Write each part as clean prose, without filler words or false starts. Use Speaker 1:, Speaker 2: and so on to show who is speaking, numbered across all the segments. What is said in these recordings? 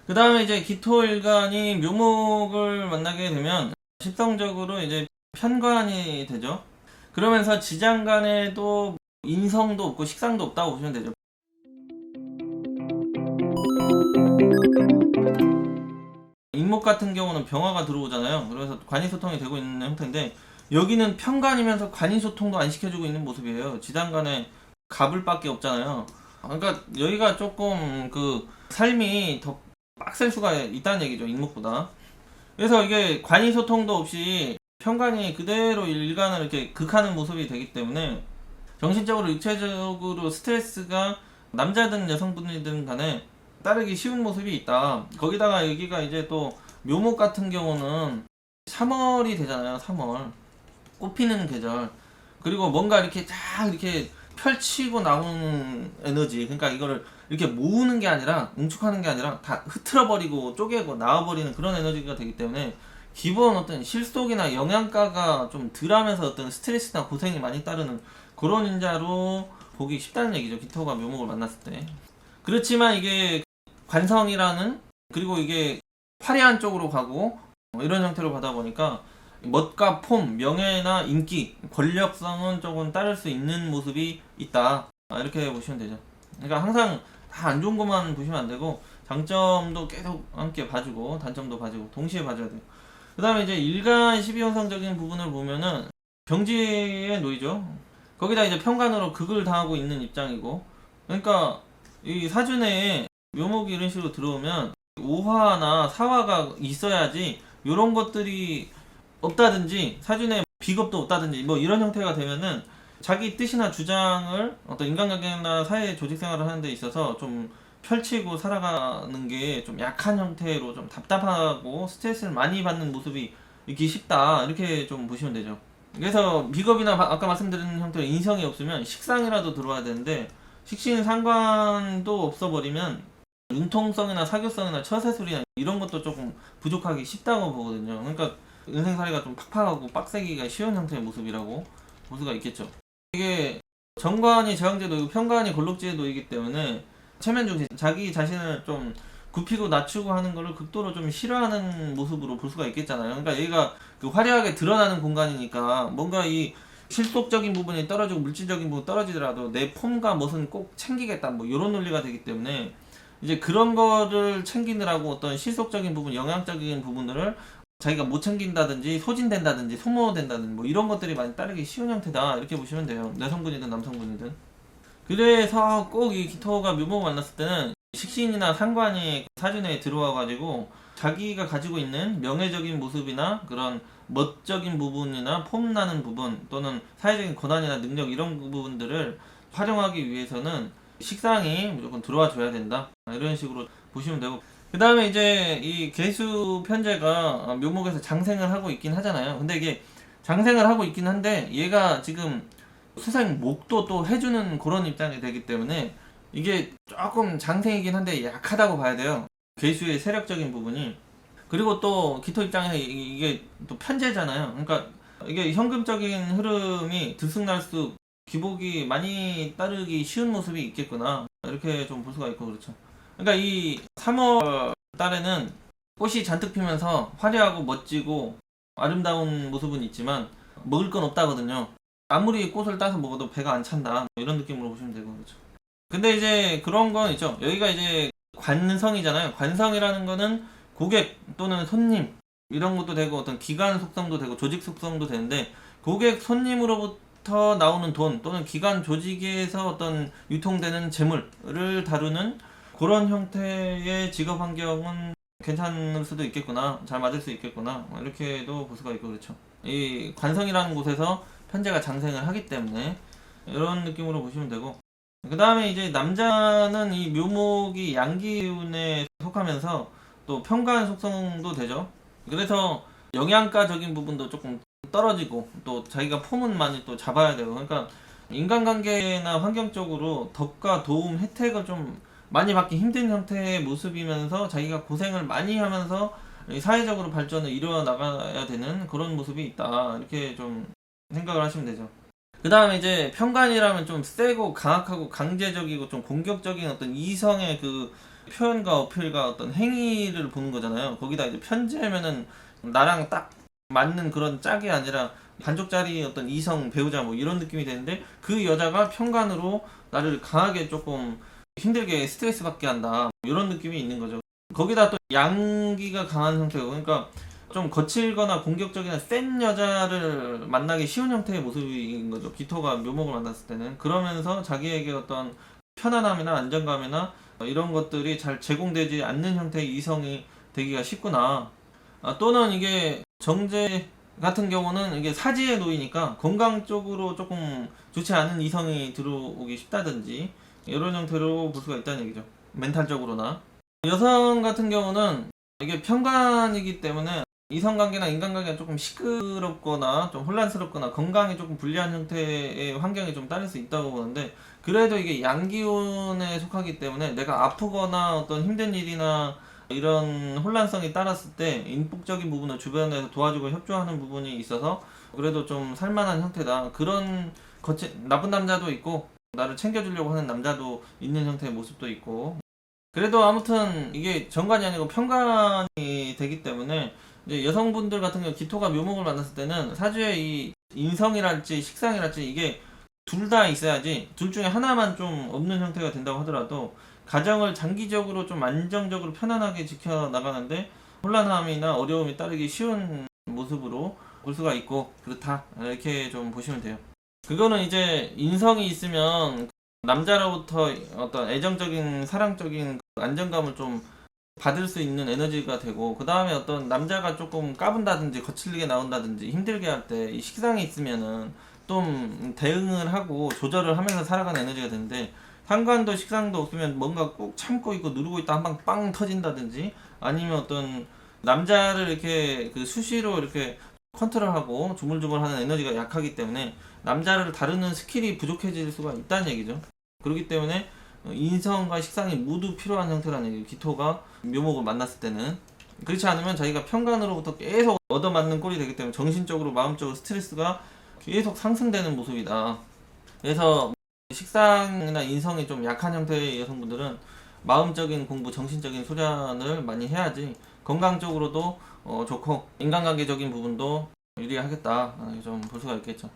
Speaker 1: 그 다음에 이제 기토일간이 묘목을 만나게 되면 십성적으로 이제 편관이 되죠. 그러면서 지장간에도 인성도 없고 식상도 없다고 보시면 되죠. 인목 같은 경우는 병화가 들어오잖아요. 그래서 관이소통이 되고 있는 형태인데 여기는 편관이면서 관이소통도 안 시켜주고 있는 모습이에요. 지장간에 갑을밖에 없잖아요. 그러니까 여기가 조금 그 삶이 더 빡셀 수가 있다는 얘기죠. 인목보다. 그래서 이게 관이소통도 없이 편관이 그대로 일간을 이렇게 극하는 모습이 되기 때문에 정신적으로 육체적으로 스트레스가 남자든 여성분이든 간에 따르기 쉬운 모습이 있다. 거기다가 여기가 이제 또 묘목 같은 경우는 3월이 되잖아요. 3월 꽃 피는 계절. 그리고 뭔가 이렇게 쫙 이렇게 펼치고 나오는 에너지. 그러니까 이거를 이렇게 모으는 게 아니라 응축하는 게 아니라 다 흐트러버리고 쪼개고 나와버리는 그런 에너지가 되기 때문에 기본 어떤 실속이나 영양가가 좀 덜하면서 어떤 스트레스나 고생이 많이 따르는 그런 인자로 보기 쉽다는 얘기죠. 기토가 묘목을 만났을 때. 그렇지만 이게 관성이라는, 그리고 이게 화려한 쪽으로 가고 이런 형태로 가다 보니까 멋과 폼, 명예나 인기, 권력성은 조금 따를 수 있는 모습이 있다. 이렇게 보시면 되죠. 그러니까 항상 다 안 좋은 것만 보시면 안 되고 장점도 계속 함께 봐주고 단점도 봐주고 동시에 봐줘야 돼요. 그 다음에 이제 일간 12형성적인 부분을 보면은 병지에 놓이죠. 거기다 이제 편관으로 극을 당하고 있는 입장이고, 그러니까 이 사주내에 묘목이 이런 식으로 들어오면 오화나 사화가 있어야지 이런 것들이 없다든지 사주내 비겁도 없다든지 뭐 이런 형태가 되면은 자기 뜻이나 주장을 어떤 인간관계나 사회 조직 생활을 하는 데 있어서 좀 펼치고 살아가는 게 좀 약한 형태로 좀 답답하고 스트레스를 많이 받는 모습이 있기 쉽다. 이렇게 좀 보시면 되죠. 그래서 비겁이나 아까 말씀드린 형태로 인성이 없으면 식상이라도 들어와야 되는데 식신 상관도 없어버리면 융통성이나 사교성이나 처세술이나 이런 것도 조금 부족하기 쉽다고 보거든요. 그러니까 인생살이가 좀 팍팍하고 빡세기가 쉬운 형태의 모습이라고 볼 수가 있겠죠. 이게 정관이 저항제 놓이고 편관이 골록지에 놓이기 때문에 체면중심, 자기 자신을 좀 굽히고 낮추고 하는 거를 극도로 좀 싫어하는 모습으로 볼 수가 있겠잖아요. 그러니까 여기가 그 화려하게 드러나는 공간이니까 뭔가 이 실속적인 부분이 떨어지고 물질적인 부분이 떨어지더라도 내 폼과 멋은 꼭 챙기겠다 뭐 이런 논리가 되기 때문에 이제 그런 거를 챙기느라고 어떤 실속적인 부분, 영향적인 부분들을 자기가 못 챙긴다든지 소진된다든지 소모된다든지 뭐 이런 것들이 많이 따르기 쉬운 형태다 이렇게 보시면 돼요. 여성분이든 남성분이든. 그래서 꼭 이 기토가 묘목을 만났을 때는 식신이나 상관이 사주내에 들어와 가지고 자기가 가지고 있는 명예적인 모습이나 그런 멋적인 부분이나 폼나는 부분 또는 사회적인 권한이나 능력 이런 부분들을 활용하기 위해서는 식상이 무조건 들어와 줘야 된다. 이런 식으로 보시면 되고, 그 다음에 이제 이 개수 편제가 묘목에서 장생을 하고 있긴 하잖아요. 근데 이게 장생을 하고 있긴 한데 얘가 지금 수생 목도 또 해주는 그런 입장이 되기 때문에 이게 조금 장생이긴 한데 약하다고 봐야 돼요. 괴수의 세력적인 부분이. 그리고 또 기토 입장에서 이게 또 편제잖아요. 그러니까 이게 현금적인 흐름이 들쑥날쑥 기복이 많이 따르기 쉬운 모습이 있겠구나 이렇게 좀 볼 수가 있고 그렇죠. 그러니까 이 3월 달에는 꽃이 잔뜩 피면서 화려하고 멋지고 아름다운 모습은 있지만 먹을 건 없다거든요. 아무리 꽃을 따서 먹어도 배가 안 찬다 뭐 이런 느낌으로 보시면 되고 그렇죠. 근데 이제 그런 건 있죠. 여기가 이제 관성이잖아요. 관성이라는 거는 고객 또는 손님 이런 것도 되고 어떤 기관 속성도 되고 조직 속성도 되는데 고객 손님으로부터 나오는 돈 또는 기관 조직에서 어떤 유통되는 재물을 다루는 그런 형태의 직업 환경은 괜찮을 수도 있겠구나, 잘 맞을 수 있겠구나 이렇게도 볼 수가 있고 그렇죠. 이 관성이라는 곳에서 편제가 장생을 하기 때문에 이런 느낌으로 보시면 되고, 그 다음에 이제 남자는 이 묘목이 양기운에 속하면서 또 편관 속성도 되죠. 그래서 영양가적인 부분도 조금 떨어지고 또 자기가 폼은 많이 또 잡아야 되고, 그러니까 인간관계나 환경적으로 덕과 도움 혜택을 좀 많이 받기 힘든 형태의 모습이면서 자기가 고생을 많이 하면서 사회적으로 발전을 이루어 나가야 되는 그런 모습이 있다 이렇게 좀 생각을 하시면 되죠. 그 다음에 이제 편관이라면 좀 세고 강악하고 강제적이고 좀 공격적인 어떤 이성의 그 표현과 어필과 어떤 행위를 보는 거잖아요. 거기다 이제 편지하면은 나랑 딱 맞는 그런 짝이 아니라 반쪽짜리 어떤 이성 배우자 뭐 이런 느낌이 되는데, 그 여자가 편간으로 나를 강하게 조금 힘들게 스트레스 받게 한다, 이런 느낌이 있는 거죠. 거기다 또 양기가 강한 형태고, 그러니까 좀 거칠거나 공격적이나 센 여자를 만나기 쉬운 형태의 모습인 거죠. 기토가 묘목을 만났을 때는. 그러면서 자기에게 어떤 편안함이나 안정감이나 이런 것들이 잘 제공되지 않는 형태의 이성이 되기가 쉽구나. 또는 이게 정제 같은 경우는 이게 사지에 놓이니까 건강 쪽으로 조금 좋지 않은 이성이 들어오기 쉽다든지 이런 형태로 볼 수가 있다는 얘기죠. 멘탈적으로나. 여성 같은 경우는 이게 편관이기 때문에 이성관계나 인간관계가 조금 시끄럽거나 좀 혼란스럽거나 건강에 조금 불리한 형태의 환경이 좀 따를 수 있다고 보는데, 그래도 이게 양기운에 속하기 때문에 내가 아프거나 어떤 힘든 일이나 이런 혼란성이 따랐을 때 인복적인 부분을 주변에서 도와주고 협조하는 부분이 있어서 그래도 좀 살만한 형태다. 그런 나쁜 남자도 있고 나를 챙겨주려고 하는 남자도 있는 형태의 모습도 있고, 그래도 아무튼 이게 정관이 아니고 편관이 되기 때문에 이제 여성분들 같은 경우 기토가 묘목을 만났을 때는 사주에 이 인성이랄지 식상이랄지 이게 둘 다 있어야지, 둘 중에 하나만 좀 없는 형태가 된다고 하더라도 가정을 장기적으로 좀 안정적으로 편안하게 지켜나가는데 혼란함이나 어려움이 따르기 쉬운 모습으로 볼 수가 있고 그렇다, 이렇게 좀 보시면 돼요. 그거는 이제 인성이 있으면 남자로부터 어떤 애정적인 사랑적인 안정감을 좀 받을 수 있는 에너지가 되고, 그 다음에 어떤 남자가 조금 까분다든지 거칠게 나온다든지 힘들게 할 때 이 식상이 있으면은 좀 대응을 하고 조절을 하면서 살아가는 에너지가 되는데, 상관도 식상도 없으면 뭔가 꾹 참고 있고 누르고 있다 한 방 빵 터진다든지, 아니면 어떤 남자를 이렇게 그 수시로 이렇게 컨트롤하고 조물조물하는 에너지가 약하기 때문에 남자를 다루는 스킬이 부족해질 수가 있다는 얘기죠. 그렇기 때문에 인성과 식상이 모두 필요한 형태라는 얘기예요. 기토가 묘목을 만났을 때는. 그렇지 않으면 자기가 편관으로부터 계속 얻어맞는 꼴이 되기 때문에 정신적으로 마음적으로 스트레스가 계속 상승되는 모습이다. 그래서 식상이나 인성이 좀 약한 형태의 여성분들은 마음적인 공부, 정신적인 수련을 많이 해야지 건강적으로도 좋고 인간관계적인 부분도 유리하겠다, 좀 볼 수가 있겠죠.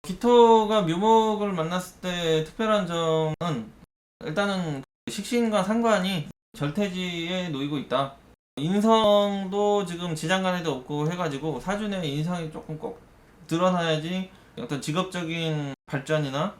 Speaker 1: 기토가 묘목을 만났을 때 특별한 점은 일단은 식신과 상관이 절퇴지에 놓이고 있다. 인성도 지금 지장간에도 없고 해가지고 사주내 인성이 조금 꼭 드러나야지 어떤 직업적인 발전이나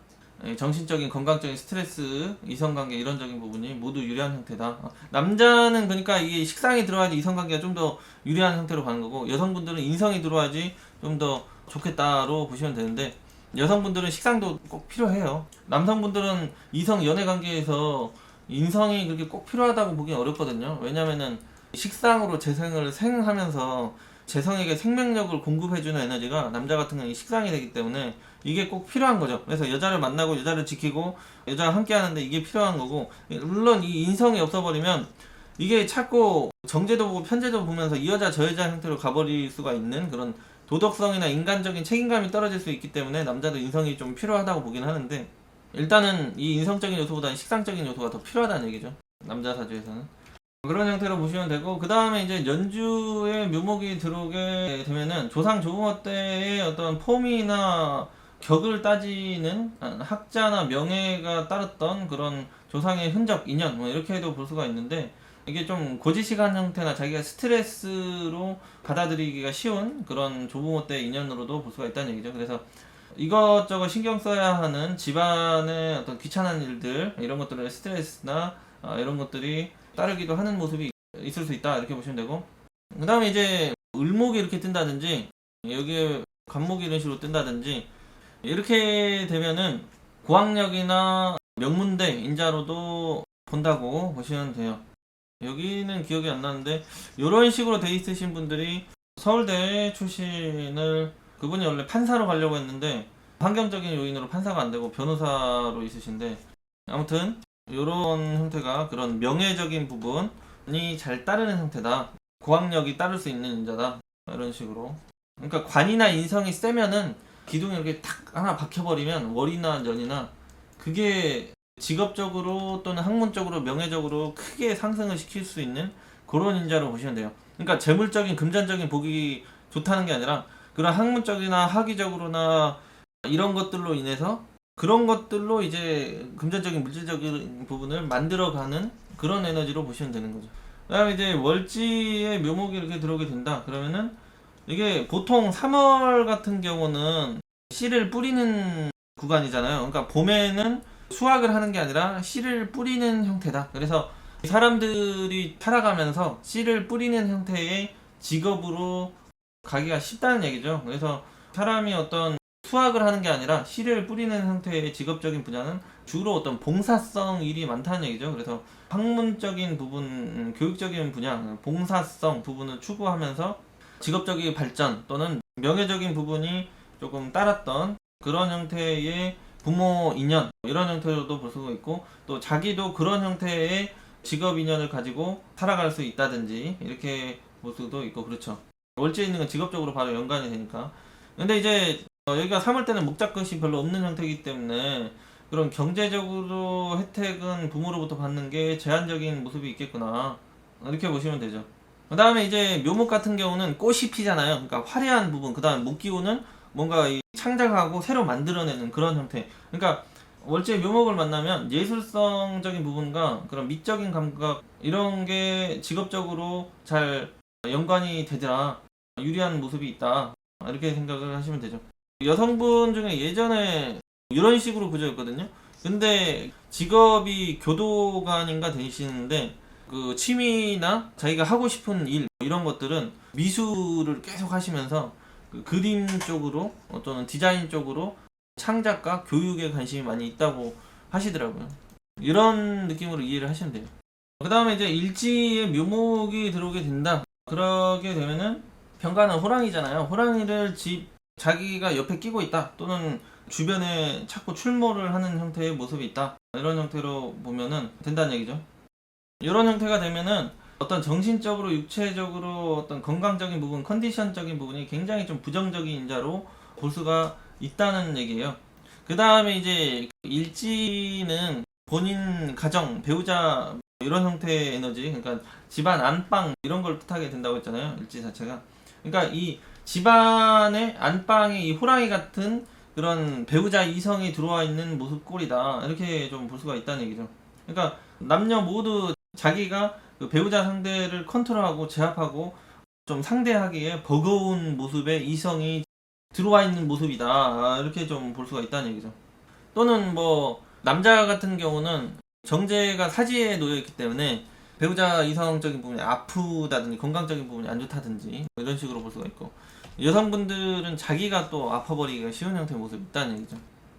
Speaker 1: 정신적인 건강적인 스트레스, 이성관계 이런적인 부분이 모두 유리한 형태다. 남자는 그러니까 이게 식상이 들어야지 이성관계가 좀 더 유리한 형태로 가는 거고, 여성분들은 인성이 들어야지 좀 더 좋겠다로 보시면 되는데, 여성분들은 식상도 꼭 필요해요. 남성분들은 이성 연애 관계에서 인성이 그렇게 꼭 필요하다고 보기 어렵거든요. 왜냐면은 식상으로 재생을 생하면서 재성에게 생명력을 공급해주는 에너지가 남자 같은 경우는 식상이 되기 때문에 이게 꼭 필요한 거죠. 그래서 여자를 만나고 여자를 지키고 여자와 함께 하는데 이게 필요한 거고, 물론 이 인성이 없어버리면 이게 자꾸 정제도 보고 편제도 보면서 이 여자 저 여자 형태로 가버릴 수가 있는 그런 도덕성이나 인간적인 책임감이 떨어질 수 있기 때문에 남자도 인성이 좀 필요하다고 보긴 하는데, 일단은 이 인성적인 요소보다는 식상적인 요소가 더 필요하다는 얘기죠. 남자 사주에서는. 그런 형태로 보시면 되고, 그 다음에 이제 연주에 묘목이 들어오게 되면은 조상 조부모 때의 어떤 폼이나 격을 따지는 학자나 명예가 따랐던 그런 조상의 흔적, 인연 뭐 이렇게 해도 볼 수가 있는데, 이게 좀 고지식한 형태나 자기가 스트레스로 받아들이기가 쉬운 그런 조부모 때 인연으로도 볼 수가 있다는 얘기죠. 그래서 이것저것 신경 써야 하는 집안의 어떤 귀찮은 일들, 이런 것들의 스트레스나 이런 것들이 따르기도 하는 모습이 있을 수 있다, 이렇게 보시면 되고, 그 다음에 이제 을목이 이렇게 뜬다든지 여기에 간목이 이런 식으로 뜬다든지 이렇게 되면은 고학력이나 명문대 인자로도 본다고 보시면 돼요. 여기는 기억이 안 나는데 이런 식으로 돼 있으신 분들이 서울대 출신을, 그분이 원래 판사로 가려고 했는데 환경적인 요인으로 판사가 안 되고 변호사로 있으신데, 아무튼 이런 형태가 그런 명예적인 부분이 잘 따르는 형태다. 고학력이 따를 수 있는 인자다, 이런 식으로. 그러니까 관이나 인성이 세면은 기둥이 이렇게 탁 하나 박혀버리면 월이나 년이나 그게 직업적으로 또는 학문적으로 명예적으로 크게 상승을 시킬 수 있는 그런 인자로 보시면 돼요. 그러니까 재물적인 금전적인 복이 좋다는 게 아니라 그런 학문적이나 학위적으로나 이런 것들로 인해서 그런 것들로 이제 금전적인 물질적인 부분을 만들어가는 그런 에너지로 보시면 되는 거죠. 그다음에 이제 월지의 묘목이 이렇게 들어오게 된다. 그러면은 이게 보통 3월 같은 경우는 씨를 뿌리는 구간이잖아요. 그러니까 봄에는 수확을 하는 게 아니라 씨를 뿌리는 형태다. 그래서 사람들이 살아가면서 씨를 뿌리는 형태의 직업으로 가기가 쉽다는 얘기죠. 그래서 사람이 어떤 수확을 하는 게 아니라 씨를 뿌리는 형태의 직업적인 분야는 주로 어떤 봉사성 일이 많다는 얘기죠. 그래서 학문적인 부분, 교육적인 분야, 봉사성 부분을 추구하면서 직업적인 발전 또는 명예적인 부분이 조금 따랐던 그런 형태의 부모 인연 이런 형태로도 볼 수가 있고, 또 자기도 그런 형태의 직업 인연을 가지고 살아갈 수 있다든지 이렇게 볼 수도 있고. 그렇죠. 월지에 있는 건 직업적으로 바로 연관이 되니까. 근데 이제 여기가 3월 때는 목자끝이 별로 없는 형태이기 때문에 그런 경제적으로 혜택은 부모로부터 받는 게 제한적인 모습이 있겠구나, 이렇게 보시면 되죠. 그 다음에 이제 묘목 같은 경우는 꽃이 피잖아요. 그러니까 화려한 부분, 그 다음 목기호는 뭔가 이 창작하고 새로 만들어내는 그런 형태. 그러니까 월지의 묘목을 만나면 예술성적인 부분과 그런 미적인 감각 이런 게 직업적으로 잘 연관이 되더라, 유리한 모습이 있다, 이렇게 생각을 하시면 되죠. 여성분 중에 예전에 이런 식으로 그려졌거든요. 근데 직업이 교도관인가 되시는데 그 취미나 자기가 하고 싶은 일 이런 것들은 미술을 계속 하시면서 그 그림 쪽으로 또는 디자인 쪽으로 창작과 교육에 관심이 많이 있다고 하시더라고요. 이런 느낌으로 이해를 하시면 돼요. 그 다음에 이제 일지의 묘목이 들어오게 된다. 그러게 되면은 병가는 호랑이잖아요. 호랑이를 자기가 옆에 끼고 있다, 또는 주변에 자꾸 출몰을 하는 형태의 모습이 있다, 이런 형태로 보면은 된다는 얘기죠. 이런 형태가 되면은 어떤 정신적으로 육체적으로 어떤 건강적인 부분, 컨디션적인 부분이 굉장히 좀 부정적인 인자로 볼 수가 있다는 얘기예요. 그 다음에 이제 일지는 본인 가정, 배우자 이런 형태의 에너지, 그러니까 집안 안방 이런 걸 뜻하게 된다고 했잖아요, 일지 자체가. 그러니까 이 집안의 안방에 이 호랑이 같은 그런 배우자 이성이 들어와 있는 모습 꼴이다, 이렇게 좀 볼 수가 있다는 얘기죠. 그러니까 남녀 모두 자기가 그 배우자 상대를 컨트롤하고 제압하고 좀 상대하기에 버거운 모습의 이성이 들어와 있는 모습이다, 이렇게 좀 볼 수가 있다는 얘기죠. 또는 뭐 남자 같은 경우는 정제가 사지에 놓여 있기 때문에 배우자 이성적인 부분이 아프다든지 건강적인 부분이 안 좋다든지 뭐 이런 식으로 볼 수가 있고, 여성분들은 자기가 또 아파버리기가 쉬운 형태의 모습이 있다는 얘기죠.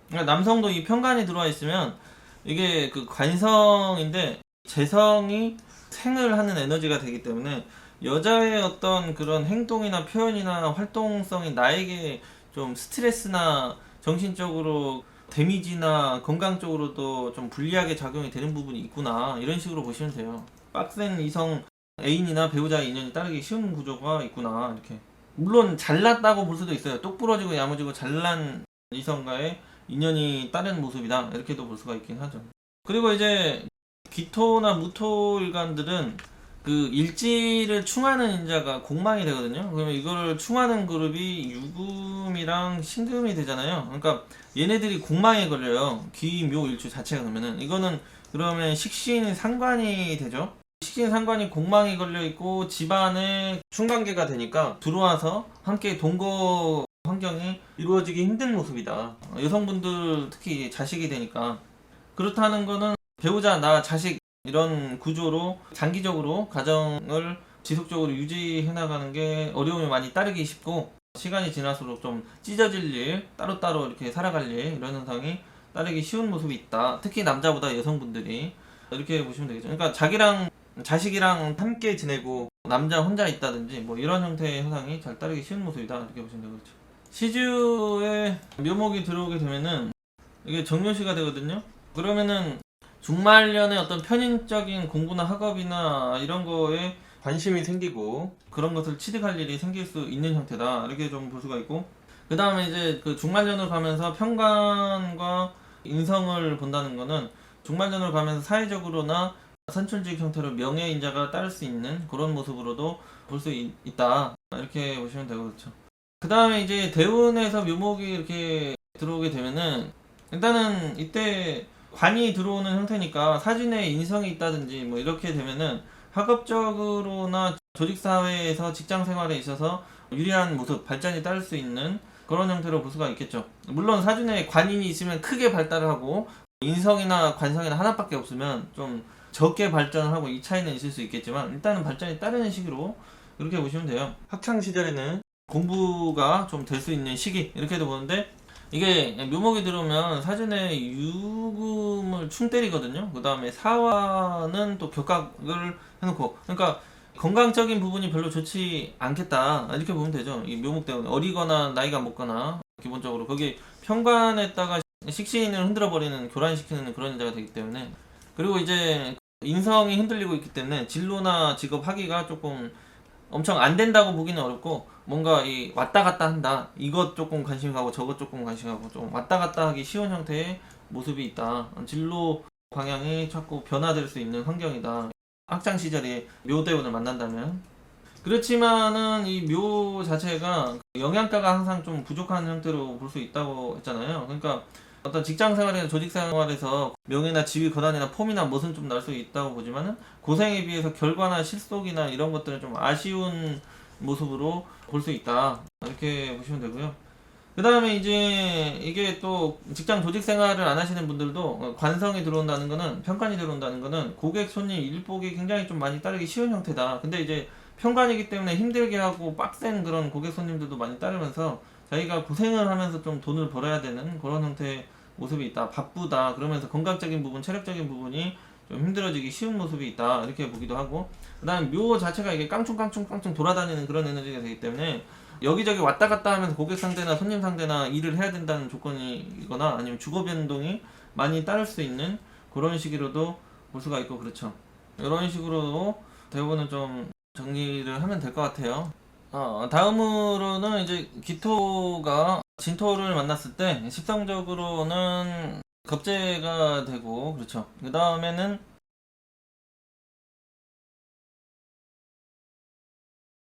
Speaker 1: 그러니까 남성도 이 편관이 들어와 있으면 이게 그 관성인데 재성이 생을 하는 에너지가 되기 때문에 여자의 어떤 그런 행동이나 표현이나 활동성이 나에게 좀 스트레스나 정신적으로 데미지나 건강적으로도 좀 불리하게 작용이 되는 부분이 있구나, 이런 식으로 보시면 돼요. 빡센 이성 애인이나 배우자 인연이 따르기 쉬운 구조가 있구나, 이렇게. 물론 잘났다고 볼 수도 있어요. 똑 부러지고 야무지고 잘난 이성과의 인연이 따르는 모습이다, 이렇게도 볼 수가 있긴 하죠. 그리고 이제 기토나 무토 일간들은 그 일지를 충하는 인자가 공망이 되거든요. 그러면 이거를 충하는 그룹이 유금이랑 신금이 되잖아요. 그러니까 얘네들이 공망에 걸려요. 기묘 일주 자체가. 그러면은 이거는 그러면 식신 상관이 되죠. 식신 상관이 공망에 걸려 있고 집안에 충관계가 되니까 들어와서 함께 동거 환경이 이루어지기 힘든 모습이다. 여성분들 특히 자식이 되니까. 그렇다는 거는 배우자, 나, 자식 이런 구조로 장기적으로 가정을 지속적으로 유지해 나가는 게 어려움이 많이 따르기 쉽고, 시간이 지날수록 좀 찢어질 일, 따로따로 이렇게 살아갈 일, 이런 현상이 따르기 쉬운 모습이 있다. 특히 남자보다 여성분들이, 이렇게 보시면 되겠죠. 그러니까 자기랑 자식이랑 함께 지내고 남자 혼자 있다든지 뭐 이런 형태의 현상이 잘 따르기 쉬운 모습이다, 이렇게 보시면 되겠죠. 시주에 묘목이 들어오게 되면은 이게 정묘시가 되거든요. 그러면은 중말년에 어떤 편인적인 공부나 학업이나 이런 거에 관심이 생기고 그런 것을 취득할 일이 생길 수 있는 형태다, 이렇게 좀 볼 수가 있고, 그 다음에 이제 그 중말년을 가면서 편관과 인성을 본다는 거는 중반전으로 가면서 사회적으로나 선출직 형태로 명예인자가 따를 수 있는 그런 모습으로도 볼 수 있다. 이렇게 보시면 되고, 그렇죠. 그 다음에 이제 대운에서 묘목이 이렇게 들어오게 되면은 일단은 이때 관이 들어오는 형태니까 사진에 인성이 있다든지 뭐 이렇게 되면은 학업적으로나 조직사회에서 직장생활에 있어서 유리한 모습, 발전이 따를 수 있는 그런 형태로 볼 수가 있겠죠. 물론 사진에 관인이 있으면 크게 발달을 하고 인성이나 관성이나 하나밖에 없으면 좀 적게 발전을 하고 이 차이는 있을 수 있겠지만 일단은 발전이 따르는 시기로 이렇게 보시면 돼요. 학창 시절에는 공부가 좀 될 수 있는 시기 이렇게도 보는데 이게 묘목이 들어오면 사전에 유금을 충 때리거든요. 그 다음에 사화는 또 격각을 해놓고, 그러니까 건강적인 부분이 별로 좋지 않겠다 이렇게 보면 되죠. 이 묘목 때문에 어리거나 나이가 먹거나 기본적으로 거기 편관에다가 식신을 흔들어 버리는, 교란시키는 그런 인자가 되기 때문에, 그리고 이제 인성이 흔들리고 있기 때문에 진로나 직업 하기가 조금 엄청 안 된다고 보기는 어렵고, 뭔가 이 왔다 갔다 한다, 이것 조금 관심 가고 저것 조금 관심 가고 좀 왔다 갔다 하기 쉬운 형태의 모습이 있다. 진로 방향이 자꾸 변화될 수 있는 환경이다. 학창 시절에 묘대운을 만난다면. 그렇지만은 이 묘 자체가 영양가가 항상 좀 부족한 형태로 볼 수 있다고 했잖아요. 그러니까 어떤 직장 생활이나 조직 생활에서 명예나 지위, 권한이나 폼이나 멋은 좀 날 수 있다고 보지만은 고생에 비해서 결과나 실속이나 이런 것들은 좀 아쉬운 모습으로 볼 수 있다. 이렇게 보시면 되고요. 그 다음에 이제 이게 또 직장 조직 생활을 안 하시는 분들도 관성이 들어온다는 거는, 평관이 들어온다는 거는 고객, 손님, 일복이 굉장히 좀 많이 따르기 쉬운 형태다. 근데 이제 평관이기 때문에 힘들게 하고 빡센 그런 고객, 손님들도 많이 따르면서 자기가 고생을 하면서 좀 돈을 벌어야 되는 그런 형태의 모습이 있다. 바쁘다. 그러면서 건강적인 부분, 체력적인 부분이 좀 힘들어지기 쉬운 모습이 있다. 이렇게 보기도 하고, 그 다음에 묘 자체가 이게 깡충깡충깡충 돌아다니는 그런 에너지가 되기 때문에 여기저기 왔다 갔다 하면서 고객 상대나 손님 상대나 일을 해야 된다는 조건이거나 아니면 주거 변동이 많이 따를 수 있는 그런 식으로도 볼 수가 있고, 그렇죠. 이런 식으로 대부분은 좀 정리를 하면 될 것 같아요. 다음으로는 이제 기토가 진토를 만났을 때 십성적으로는 겁재가 되고, 그렇죠. 그 다음에는